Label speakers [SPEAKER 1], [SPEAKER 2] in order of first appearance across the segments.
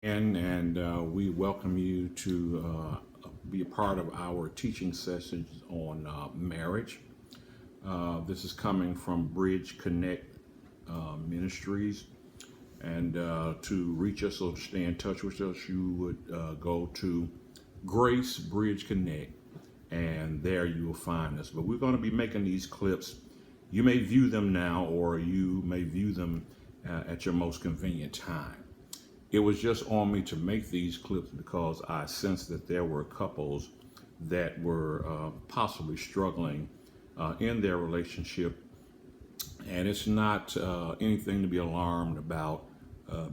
[SPEAKER 1] And we welcome you to be a part of our teaching sessions on marriage. This is coming from Bridge Connect Ministries. And to reach us or to stay in touch with us, you would go to Grace Bridge Connect, and there you will find us. But we're going to be making these clips. You may view them now, or you may view them at your most convenient time. It was just on me to make these clips because I sensed that there were couples that were possibly struggling in their relationship. And it's not anything to be alarmed about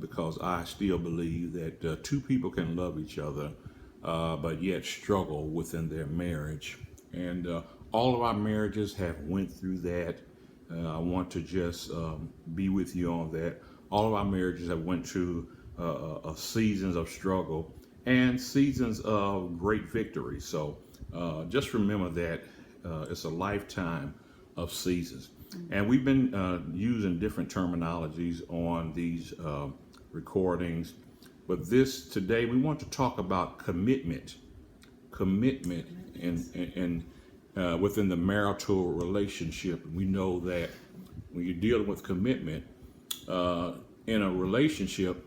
[SPEAKER 1] because I still believe that two people can love each other but yet struggle within their marriage. And all of our marriages have went through that. I want to just be with you on that. All of our marriages have went through seasons of struggle and seasons of great victory. So just remember that it's a lifetime of seasons. And we've been using different terminologies on these recordings. But today we want to talk about commitment in within the marital relationship. We know that when you're dealing with commitment in a relationship,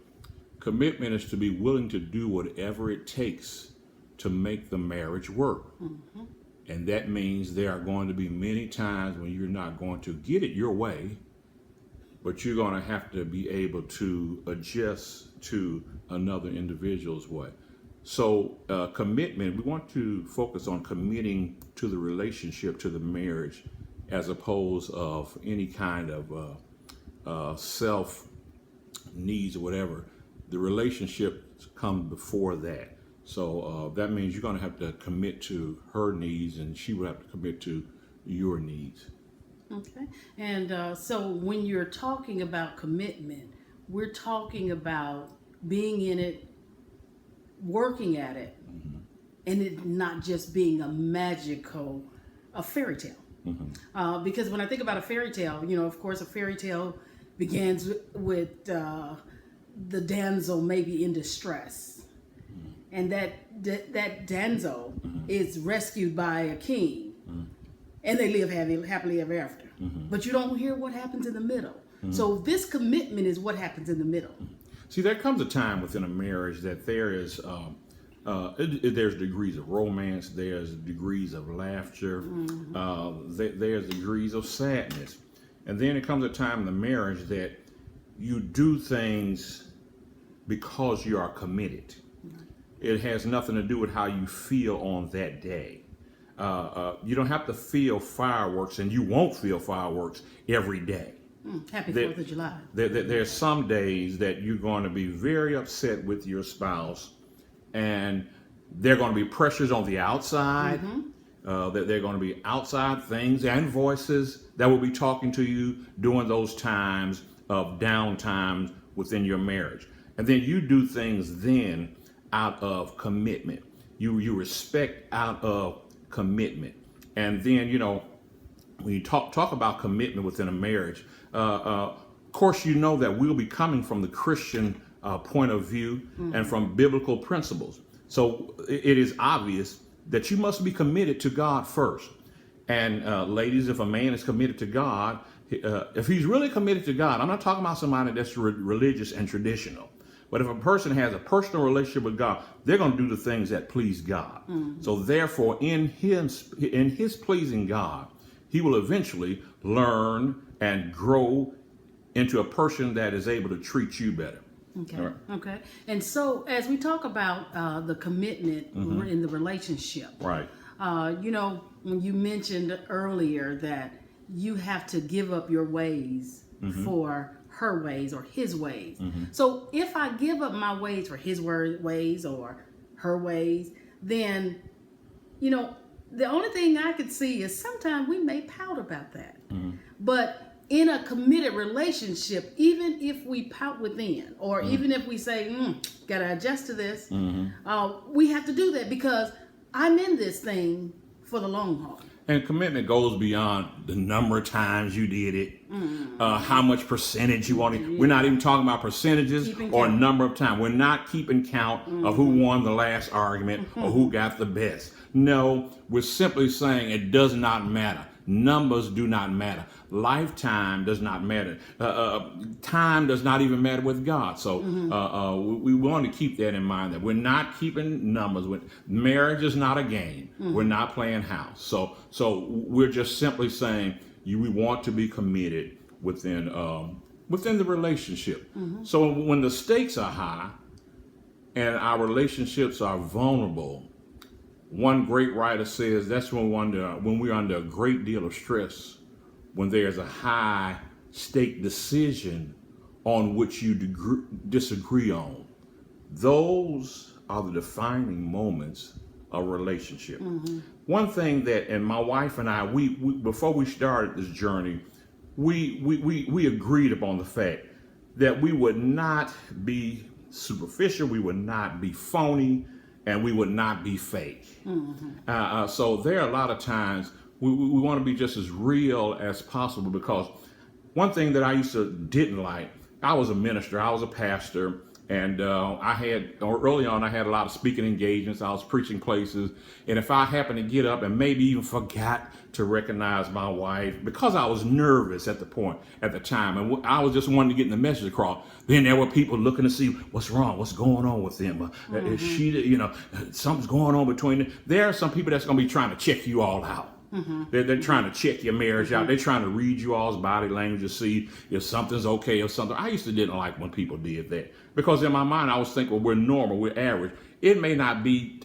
[SPEAKER 1] commitment is to be willing to do whatever it takes to make the marriage work. Mm-hmm. And that means there are going to be many times when you're not going to get it your way, but you're going to have to be able to adjust to another individual's way. So commitment, we want to focus on committing to the relationship, to the marriage, as opposed of any kind of self needs or whatever. The relationship comes before that. So that means you're going to have to commit to her needs, and she will have to commit to your needs.
[SPEAKER 2] Okay. And so when you're talking about commitment, we're talking about being in it, working at it, mm-hmm. and it not just being a fairy tale. Mm-hmm. Because when I think about a fairy tale, of course, a fairy tale begins with the damsel maybe in distress. Mm-hmm. And that damsel mm-hmm. is rescued by a king. Mm-hmm. And they live happily ever after. Mm-hmm. But you don't hear what happens in the middle. Mm-hmm. So this commitment is what happens in the middle. Mm-hmm.
[SPEAKER 1] See, there comes a time within a marriage that there is, there's degrees of romance, there's degrees of laughter, mm-hmm. There's degrees of sadness. And then it comes a time in the marriage that you do things because you are committed. Mm-hmm. It has nothing to do with how you feel on that day. You don't have to feel fireworks, and you won't feel fireworks every day.
[SPEAKER 2] Happy 4th of July.
[SPEAKER 1] There's some days that you're going to be very upset with your spouse, and there are going to be pressures on the outside. Mm-hmm. That there are going to be outside things and voices that will be talking to you during those times of downtime within your marriage. And then you do things then out of commitment. You respect out of commitment. And then, when you talk about commitment within a marriage, of course, that we'll be coming from the Christian point of view, mm-hmm. and from biblical principles. So it is obvious that you must be committed to God first. And ladies, if a man is committed to God, if he's really committed to God, I'm not talking about somebody that's religious and traditional. But if a person has a personal relationship with God, they're going to do the things that please God. Mm-hmm. So therefore, in his pleasing God, he will eventually learn and grow into a person that is able to treat you better.
[SPEAKER 2] Okay. Right. Okay. And so as we talk about the commitment mm-hmm. in the relationship,
[SPEAKER 1] right?
[SPEAKER 2] When you mentioned earlier that you have to give up your ways mm-hmm. for her ways or his ways. Mm-hmm. So if I give up my ways for his ways or her ways, then, the only thing I could see is sometimes we may pout about that. Mm-hmm. But in a committed relationship, even if we pout within, or mm-hmm. even if we say, gotta adjust to this, mm-hmm. We have to do that because I'm in this thing for the long haul.
[SPEAKER 1] And commitment goes beyond the number of times you did it, how much percentage you want to. We're not even talking about percentages or number of time. We're not keeping count of who won the last argument or who got the best. No, we're simply saying it does not matter. Numbers do not matter. Lifetime does not matter. Time does not even matter with God. So we want to keep that in mind, that we're not keeping numbers. Marriage is not a game. We're not playing house. So we're just simply saying we want to be committed within the relationship. So when the stakes are high and our relationships are vulnerable, one great writer says that's when we're under a great deal of stress, when there's a high stake decision on which you disagree on. Those are the defining moments of a relationship. One thing that, and my wife and I, we before we started this journey, we agreed upon the fact that we would not be superficial, we would not be phony, and we would not be fake. So there are a lot of times we want to be just as real as possible, because one thing that I didn't like, I was a minister, I was a pastor, and early on I had a lot of speaking engagements, I was preaching places, and if I happened to get up and maybe even forgot to recognize my wife, because I was nervous at the time, and I was just wanting to get the message across, then there were people looking to see what's wrong, what's going on with them. Is she, something's going on between them. There are some people that's going to be trying to check you all out. They're trying to check your marriage out. They're trying to read you all's body language to see if something's okay or something. I used to didn't like when people did that, because in my mind I was thinking, well, we're normal, we're average. It may not be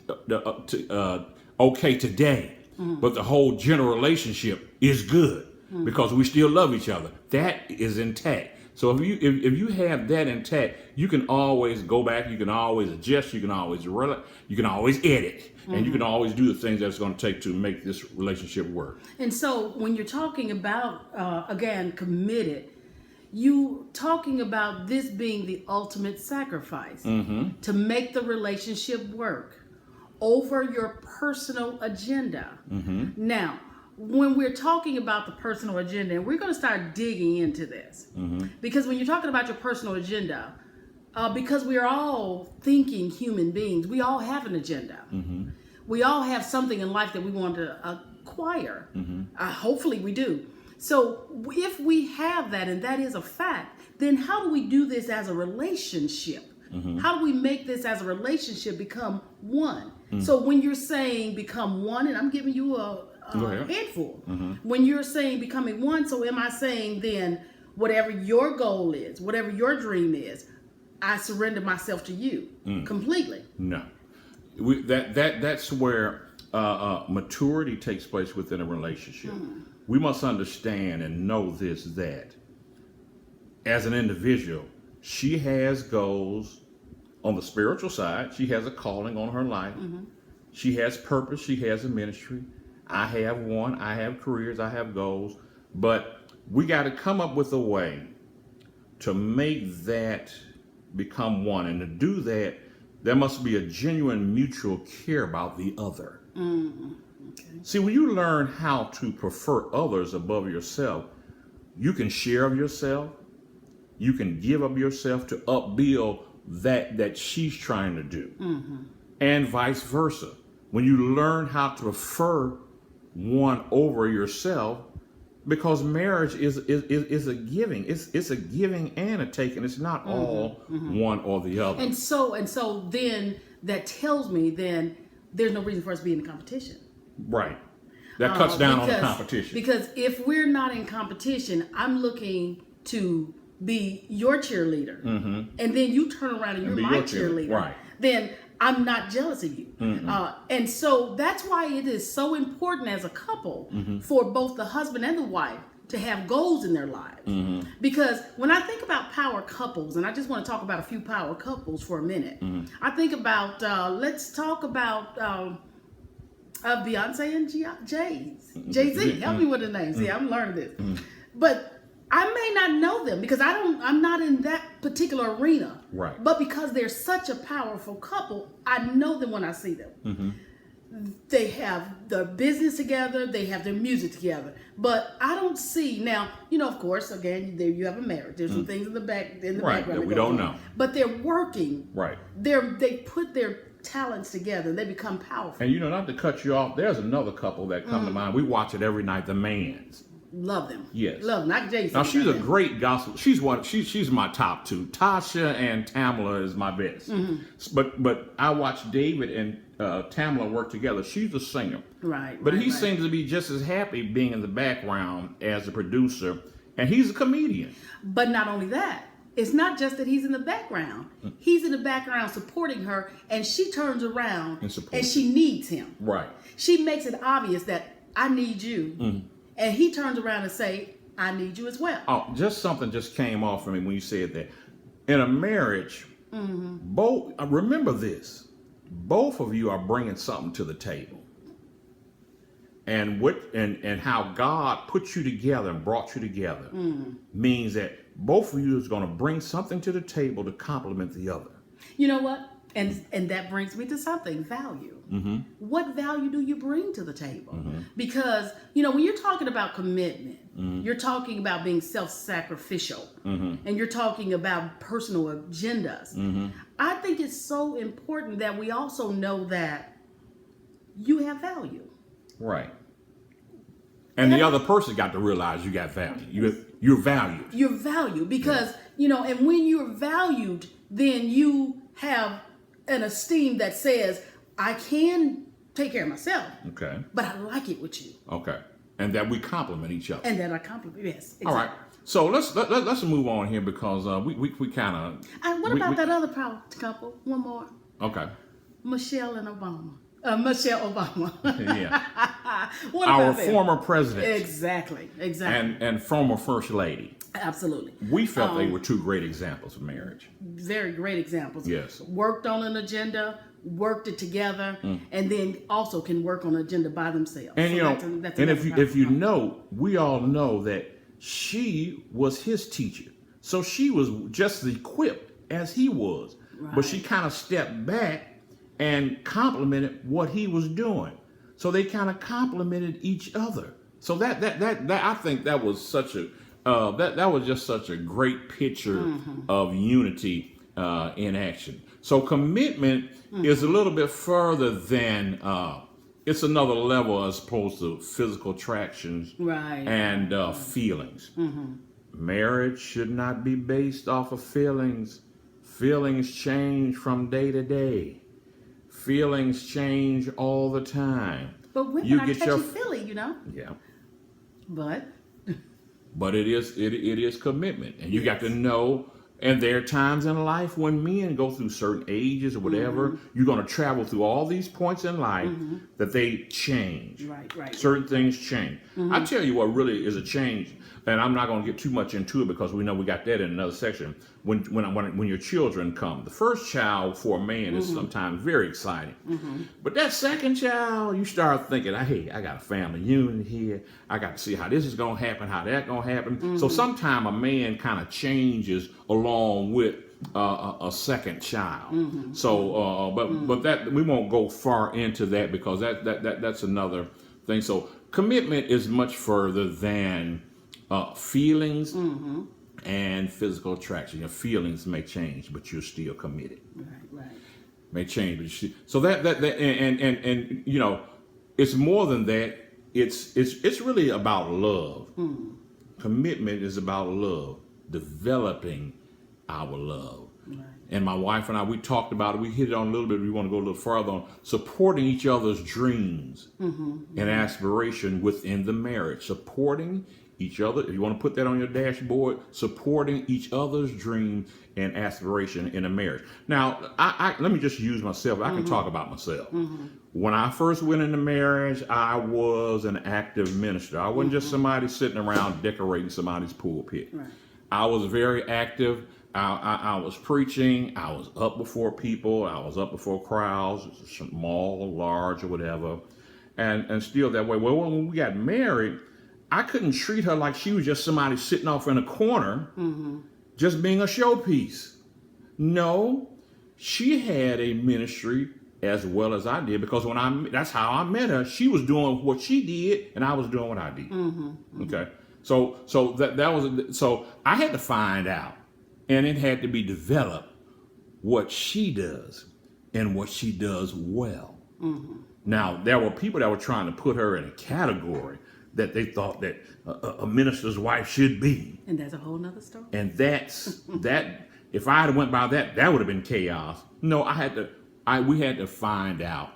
[SPEAKER 1] okay today, but the whole general relationship is good because we still love each other. That is intact. So if you have that intact, you can always go back, you can always adjust, you can always edit, and you can always do the things that it's going to take to make this relationship work.
[SPEAKER 2] And so when you're talking about, again, committed, you talking about this being the ultimate sacrifice to make the relationship work over your personal agenda. Now, when we're talking about the personal agenda, and we're going to start digging into this, because when you're talking about your personal agenda, because we are all thinking human beings, we all have an agenda. We all have something in life that we want to acquire. Hopefully we do. So if we have that, and that is a fact, then how do we do this as a relationship? How do we make this as a relationship become one? So when you're saying become one, and I'm giving you a handful. When you're saying becoming one, so am I saying then whatever your goal is, whatever your dream is, I surrender myself to you completely? No.
[SPEAKER 1] That's where maturity takes place within a relationship. We must understand and know that as an individual, she has goals on the spiritual side. She has a calling on her life. She has purpose. She has a ministry. I have one. I have careers. I have goals. But we got to come up with a way to make that become one. And to do that, there must be a genuine mutual care about the other. See, when you learn how to prefer others above yourself, you can share of yourself. You can give of yourself to upbuild that she's trying to do. And vice versa. When you learn how to prefer one over yourself, because marriage is a giving. It's a giving and a taking. It's not all one or the other.
[SPEAKER 2] And so then that tells me then there's no reason for us to be in competition.
[SPEAKER 1] Right. That cuts down on the competition.
[SPEAKER 2] Because if we're not in competition, I'm looking to be your cheerleader, and then you turn around and you're my cheerleader.
[SPEAKER 1] Right.
[SPEAKER 2] Then I'm not jealous of you. And so that's why it is so important as a couple for both the husband and the wife to have goals in their lives. Because when I think about power couples, and I just want to talk about a few power couples for a minute, I think about, let's talk about Beyonce and Jay-Z. Help me with the names. See, I'm learning this. But I may not know them because I'm not in that particular arena.
[SPEAKER 1] Right.
[SPEAKER 2] But because they're such a powerful couple, I know them when I see them. they have their business together, they have their music together. But I don't see now, of course, again, there you have a marriage. There's some things in the background
[SPEAKER 1] that we don't know.
[SPEAKER 2] But they're working.
[SPEAKER 1] Right.
[SPEAKER 2] They put their talents together. They become powerful.
[SPEAKER 1] And not to cut you off, there's another couple that come to mind. We watch it every night, the Mans.
[SPEAKER 2] Love them.
[SPEAKER 1] Yes.
[SPEAKER 2] Love them. I can tell you
[SPEAKER 1] Now
[SPEAKER 2] something
[SPEAKER 1] she's a
[SPEAKER 2] about
[SPEAKER 1] great gospel. She's my top two. Tasha and Tamala is my best. But I watch David and Tamala work together. She's a singer.
[SPEAKER 2] Right.
[SPEAKER 1] But
[SPEAKER 2] right,
[SPEAKER 1] he
[SPEAKER 2] right.
[SPEAKER 1] seems to be just as happy being in the background as a producer, and he's a comedian.
[SPEAKER 2] But not only that, it's not just that he's in the background. He's in the background supporting her, and she turns around and she needs him.
[SPEAKER 1] Right.
[SPEAKER 2] She makes it obvious that I need you. And he turns around and say, I need you as well.
[SPEAKER 1] Oh, just something just came off for me when you said that. In a marriage, both remember this. Both of you are bringing something to the table. And how God put you together and brought you together means that both of you is going to bring something to the table to complement the other.
[SPEAKER 2] You know what? And that brings me to something, value. What value do you bring to the table? Because, when you're talking about commitment, you're talking about being self-sacrificial, and you're talking about personal agendas. I think it's so important that we also know that you have value.
[SPEAKER 1] Right. And the other person got to realize you got value. You're valued.
[SPEAKER 2] You're valued because, and when you're valued, then you have an esteem that says, I can take care of myself.
[SPEAKER 1] Okay.
[SPEAKER 2] But I like it with you.
[SPEAKER 1] Okay. And that we complement each other.
[SPEAKER 2] And that I compliment, yes. Exactly.
[SPEAKER 1] All right. So let's move on here because we kind of.
[SPEAKER 2] What about that other couple? One more.
[SPEAKER 1] Okay.
[SPEAKER 2] Michelle and Obama. Michelle Obama.
[SPEAKER 1] Yeah.
[SPEAKER 2] What
[SPEAKER 1] Our
[SPEAKER 2] about them?
[SPEAKER 1] former president.
[SPEAKER 2] Exactly.
[SPEAKER 1] And former first lady.
[SPEAKER 2] Absolutely.
[SPEAKER 1] We felt they were two great examples of marriage.
[SPEAKER 2] Very great examples.
[SPEAKER 1] Yes.
[SPEAKER 2] Worked on an agenda, worked it together, and then also can work on an agenda by themselves.
[SPEAKER 1] And
[SPEAKER 2] So that's
[SPEAKER 1] if you know, we all know that she was his teacher. So she was just as equipped as he was. Right. But she kind of stepped back and complimented what he was doing. So they kind of complimented each other. So that I think that was such a that was just such a great picture of unity in action. So commitment is a little bit further than it's another level as opposed to physical attractions and feelings. Marriage should not be based off of feelings. Feelings change from day to day. Feelings change all the time.
[SPEAKER 2] But women are touchy-feely,
[SPEAKER 1] Yeah.
[SPEAKER 2] But
[SPEAKER 1] it is commitment, and you got to know. And there are times in life when men go through certain ages or whatever, you're going to travel through all these points in life that they change.
[SPEAKER 2] Right.
[SPEAKER 1] Certain things change. I tell you what really is a change, and I'm not going to get too much into it because we know we got that in another section. When your children come, the first child for a man is sometimes very exciting, but that second child, you start thinking, hey, I got a family unit here. I got to see how this is going to happen, how that going to happen. So sometimes a man kind of changes along with a second child. So, but that we won't go far into that because that's another thing. So commitment is much further than feelings and physical attraction. Your feelings may change, but you're still committed.
[SPEAKER 2] Right.
[SPEAKER 1] May change, but so that and it's more than that. It's really about love. Commitment is about love, developing our love. Right. And my wife and I, we talked about it. We hit it on a little bit. We want to go a little further on supporting each other's dreams and aspiration within the marriage. Supporting each other. If you want to put that on your dashboard, supporting each other's dream and aspiration in a marriage. Now, I let me just use myself. I can talk about myself. When I first went into marriage, I was an active minister. I wasn't just somebody sitting around decorating somebody's pulpit. Right. I was very active. I was preaching. I was up before people. I was up before crowds, small, large, or whatever, and still that way. Well, when we got married, I couldn't treat her like she was just somebody sitting off in a corner, just being a showpiece. No, she had a ministry as well as I did, because that's how I met her. She was doing what she did, and I was doing what I did. Okay, so so I had to find out, and it had to be developed what she does and what she does well. Now, there were people that were trying to put her in a category that they thought that a minister's wife should be.
[SPEAKER 2] And that's a whole nother story.
[SPEAKER 1] And that's that. If I had went by that, that would have been chaos. No, we had to find out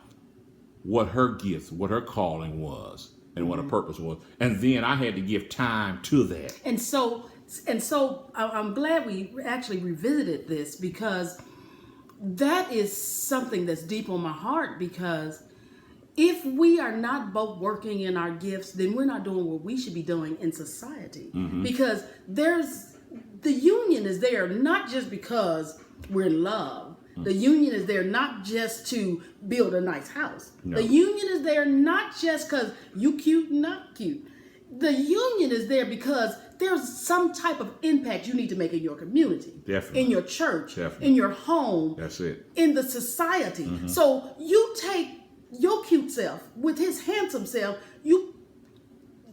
[SPEAKER 1] what her gift, what her calling was, and what her purpose was. And then I had to give time to that.
[SPEAKER 2] And so I'm glad we actually revisited this, because that is something that's deep on my heart, because if we are not both working in our gifts, then we're not doing what we should be doing in society. Because the union is there not just because we're in love. The union is there not just to build a nice house.
[SPEAKER 1] No.
[SPEAKER 2] The union is there not just because you cute and not cute. The union is there because there's some type of impact you need to make in your community,
[SPEAKER 1] Definitely.
[SPEAKER 2] in your church,
[SPEAKER 1] Definitely.
[SPEAKER 2] in your home,
[SPEAKER 1] That's it.
[SPEAKER 2] in the society. So you take your cute self with his handsome self, you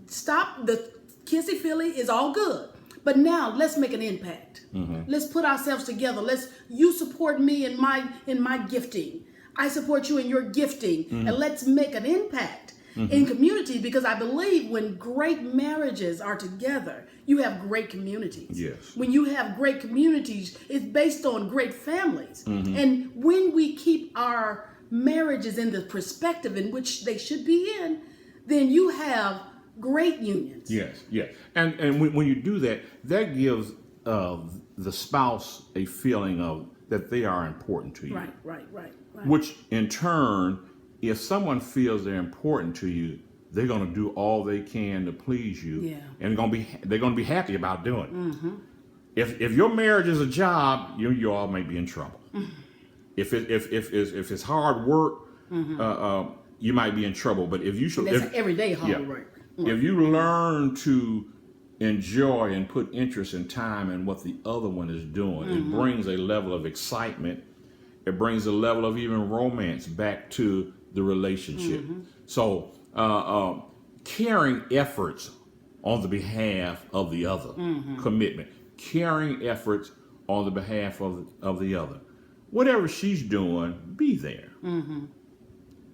[SPEAKER 2] stop the kissy feely is all good. But now let's make an impact. Let's put ourselves together. You support me in my gifting. I support you in your gifting. And let's make an impact in community, because I believe when great marriages are together, you have great communities.
[SPEAKER 1] Yes.
[SPEAKER 2] When you have great communities, it's based on great families. And when we keep our marriages in the perspective in which they should be in, then you have great unions.
[SPEAKER 1] Yes, yes. And when you do that, that gives the spouse a feeling of that they are important to you.
[SPEAKER 2] Right.
[SPEAKER 1] Which in turn, if someone feels they're important to you, they're going to do all they can to please you.
[SPEAKER 2] Yeah.
[SPEAKER 1] And they're going to be happy about doing it. If your marriage is a job, you all may be in trouble. If it's hard work, you might be in trouble. But if you should,
[SPEAKER 2] That's everyday hard work.
[SPEAKER 1] If you learn to enjoy and put interest and time in what the other one is doing, it brings a level of excitement. It brings a level of even romance back to the relationship. So caring efforts on the behalf of the other, commitment, caring efforts on the behalf of the other. Whatever she's doing, be there.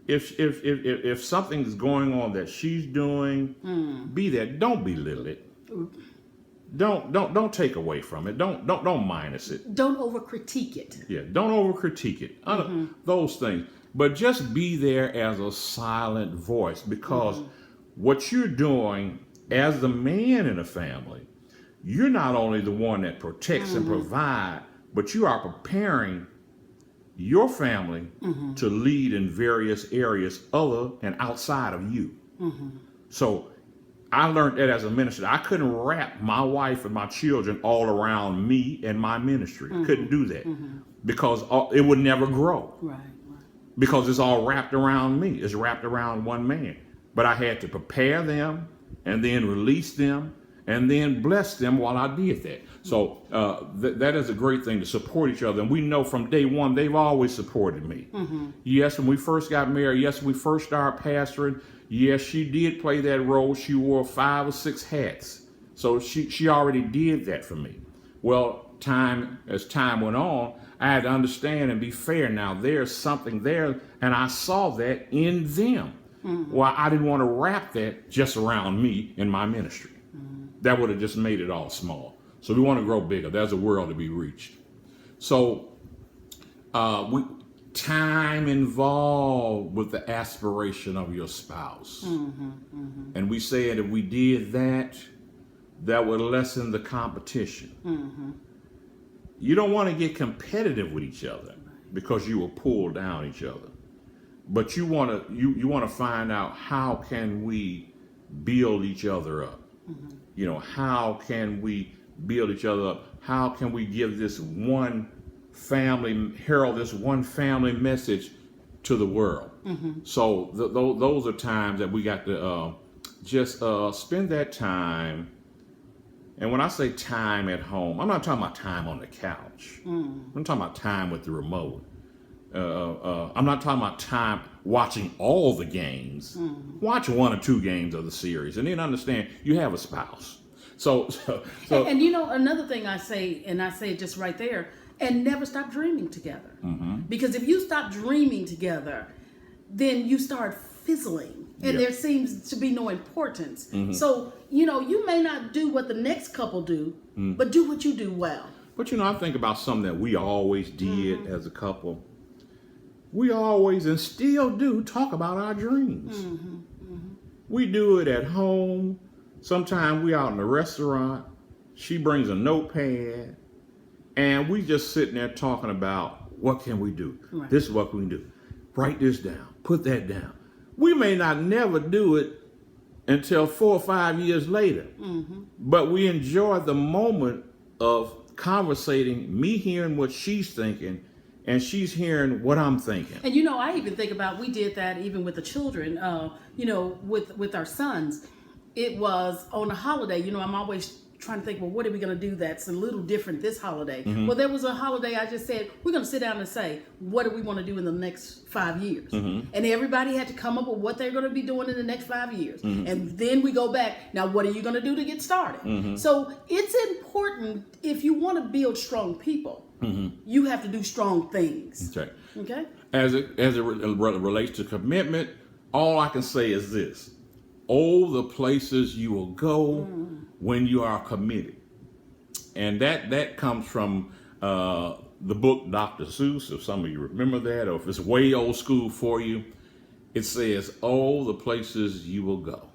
[SPEAKER 1] If something is going on that she's doing, be there. Don't belittle it. Don't take away from it. Don't minus it.
[SPEAKER 2] Don't over critique it.
[SPEAKER 1] Yeah, don't over critique it. Those things. But just be there as a silent voice, because what you're doing as the man in a family, you're not only the one that protects and provide, but you are preparing your family to lead in various areas other and outside of you. So I learned that as a minister. I couldn't wrap my wife and my children all around me and my ministry. Couldn't do that because it would never grow.
[SPEAKER 2] Right.
[SPEAKER 1] Because it's all wrapped around me. It's wrapped around one man. But I had to prepare them and then release them and then bless them while I did that. So that is a great thing, to support each other. And we know from day one, they've always supported me. Yes, when we first got married, yes, when we first started pastoring, yes, she did play that role. She wore 5 or 6 hats. So she already did that for me. Well, as time went on, I had to understand and be fair. Now, there's something there, and I saw that in them. Well, I didn't want to wrap that just around me in my ministry. That would have just made it all small. So we want to grow bigger. There's a world to be reached. So time involved with the aspiration of your spouse. And we said if we did that, that would lessen the competition. You don't want to get competitive with each other because you will pull down each other. But you want to find out, how can we build each other up? How can we build each other up? How can we give this one family, herald this one family message to the world? So those are times that we got to just spend that time. And when I say time at home, I'm not talking about time on the couch. I'm talking about time with the remote. I'm not talking about time watching all the games. Watch 1 or 2 games of the series, and then understand you have a spouse. So
[SPEAKER 2] And you know, another thing I say, and I say it just right there, and never stop dreaming together. Because if you stop dreaming together, then you start fizzling, and there seems to be no importance. So, you know, you may not do what the next couple do, but do what you do well.
[SPEAKER 1] But you know, I think about something that we always did as a couple. We always and still do talk about our dreams. We do it at home. Sometimes we out in a restaurant. She brings a notepad, and we just sitting there talking about what can we do.
[SPEAKER 2] Right.
[SPEAKER 1] This is what we can do. Write this down. Put that down. We may not never do it until 4 or 5 years later, but we enjoy the moment of conversating, me hearing what she's thinking, and she's hearing what I'm thinking.
[SPEAKER 2] And you know, I even think about, we did that even with the children, you know, with our sons. It was on a holiday, you know, I'm always trying to think, well, what are we going to do that's a little different this holiday? Well, there was a holiday I just said, we're going to sit down and say, what do we want to do in the next 5 years? And everybody had to come up with what they're going to be doing in the next 5 years. And then we go back, now what are you going to do to get started? So it's important, if you want to build strong people, you have to do strong things.
[SPEAKER 1] Okay.
[SPEAKER 2] Okay?
[SPEAKER 1] As it relates to commitment, all I can say is this. Oh, the places you will go when you are committed. And that comes from the book Dr. Seuss, if some of you remember that, or if it's way old school for you. It says, oh, the places you will go.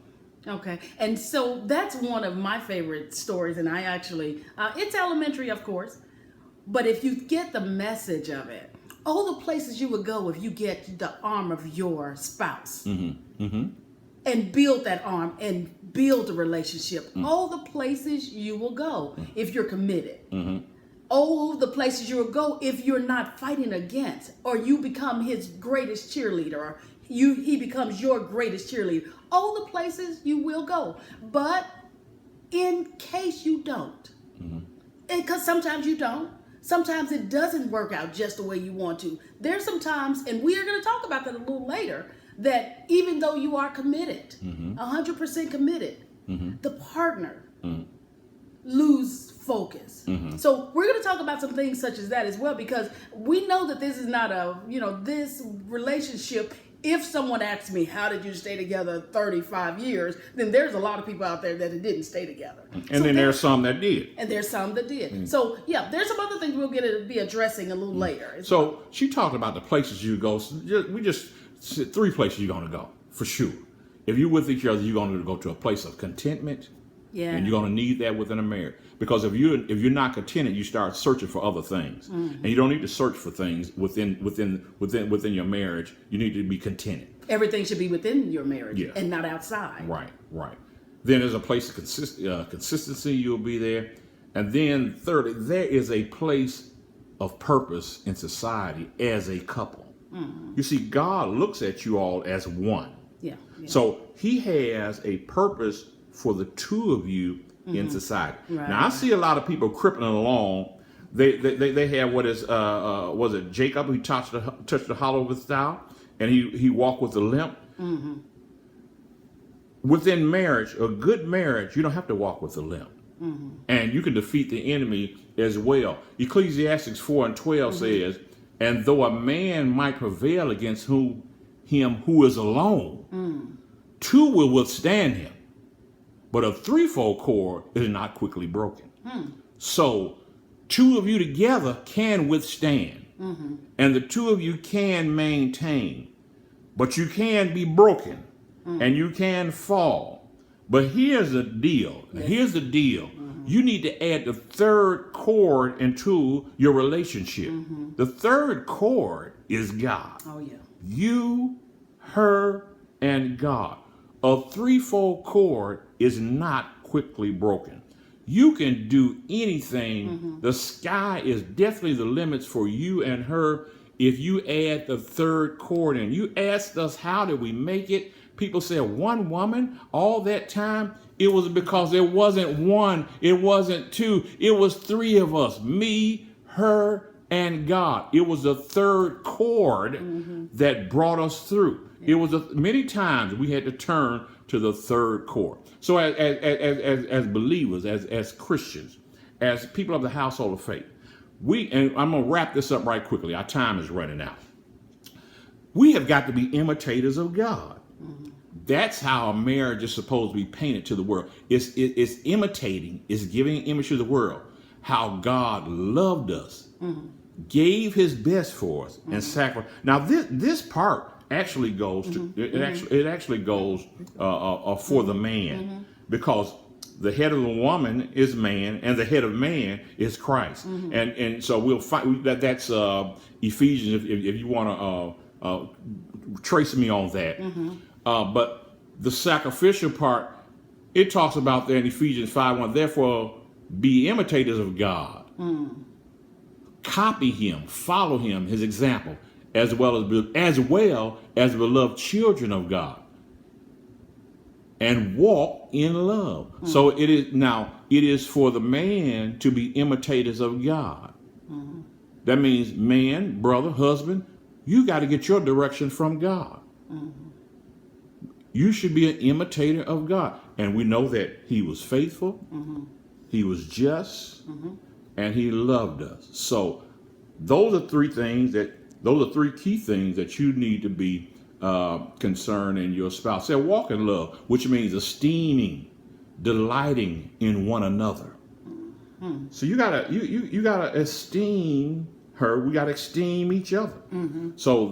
[SPEAKER 2] Okay, and so that's one of my favorite stories, and I actually, it's elementary, of course, but if you get the message of it, all the places you would go if you get the arm of your spouse and build that arm and build a relationship, all the places you will go if you're committed. All the places you will go if you're not fighting against, or you become his greatest cheerleader, or he becomes your greatest cheerleader. All the places you will go. But in case you don't, because sometimes you don't, sometimes it doesn't work out just the way you want to. There's some times, and we are going to talk about that a little later, that even though you are committed, 100% committed, the partner lose focus. So we're going to talk about some things such as that as well, because we know that this is not a, you know, this relationship. If someone asks me, how did you stay together 35 years, then there's a lot of people out there that didn't stay together.
[SPEAKER 1] And then there's some that did.
[SPEAKER 2] And there's some that did. So, yeah, there's some other things we'll get to be addressing a little later.
[SPEAKER 1] So she talked about the places you go. We just said 3 places you're going to go, for sure. If you're with each other, you're going to go to a place of contentment.
[SPEAKER 2] Yeah.
[SPEAKER 1] And you're going to need that within a marriage. Because if you're not contented, you start searching for other things. And you don't need to search for things within your marriage. You need to be contented.
[SPEAKER 2] Everything should be within your marriage and not outside.
[SPEAKER 1] Right. Then there's a place of consistency. You'll be there. And then thirdly, there is a place of purpose in society as a couple. You see, God looks at you all as one.
[SPEAKER 2] Yeah.
[SPEAKER 1] So he has a purpose for the two of you in society.
[SPEAKER 2] Right.
[SPEAKER 1] Now I see a lot of people crippling along. They have what is was it Jacob who touched the hollow of his thigh, and he walked with a limp. Within marriage, a good marriage, you don't have to walk with a limp, and you can defeat the enemy as well. Ecclesiastes 4:12 says, "And though a man might prevail against him who is alone, 2 will withstand him. But a threefold cord is not quickly broken." So 2 of you together can withstand. And the 2 of you can maintain. But you can be broken. And you can fall. But here's the deal. Here's the deal. You need to add the 3rd cord into your relationship. The 3rd cord is God.
[SPEAKER 2] Oh, yeah.
[SPEAKER 1] You, her, and God. A threefold cord is not quickly broken. You can do anything. The sky is definitely the limits for you and her if you add the 3rd cord in. You asked us, how did we make it? People said, 1 woman all that time. It was because there wasn't 1, it wasn't 2, it was 3 of us, me, her, and God. It was the third cord that brought us through. It was many times we had to turn to the third cord. So as believers, as Christians, as people of the household of faith, and I'm going to wrap this up right quickly. Our time is running out. We have got to be imitators of God. That's how a marriage is supposed to be painted to the world. It's imitating, it's giving an image to the world how God loved us, gave his best for us, and sacrificed. Now this part actually goes to it actually goes for the man, because the head of the woman is man, and the head of man is Christ. And so we'll find that's Ephesians. If you want to trace me on that. But the sacrificial part, it talks about there in Ephesians 5:1. Therefore, be imitators of God. Copy him, follow him, his example, as well as beloved children of God, and walk in love. So it is for the man to be imitators of God. That means man, brother, husband, you got to get your direction from God. You should be an imitator of God. And we know that he was faithful, he was just, and he loved us. So those are three key things that you need to be concerned in your spouse. Say, walk in love, which means esteeming, delighting in one another. So you gotta esteem her. We gotta esteem each other. So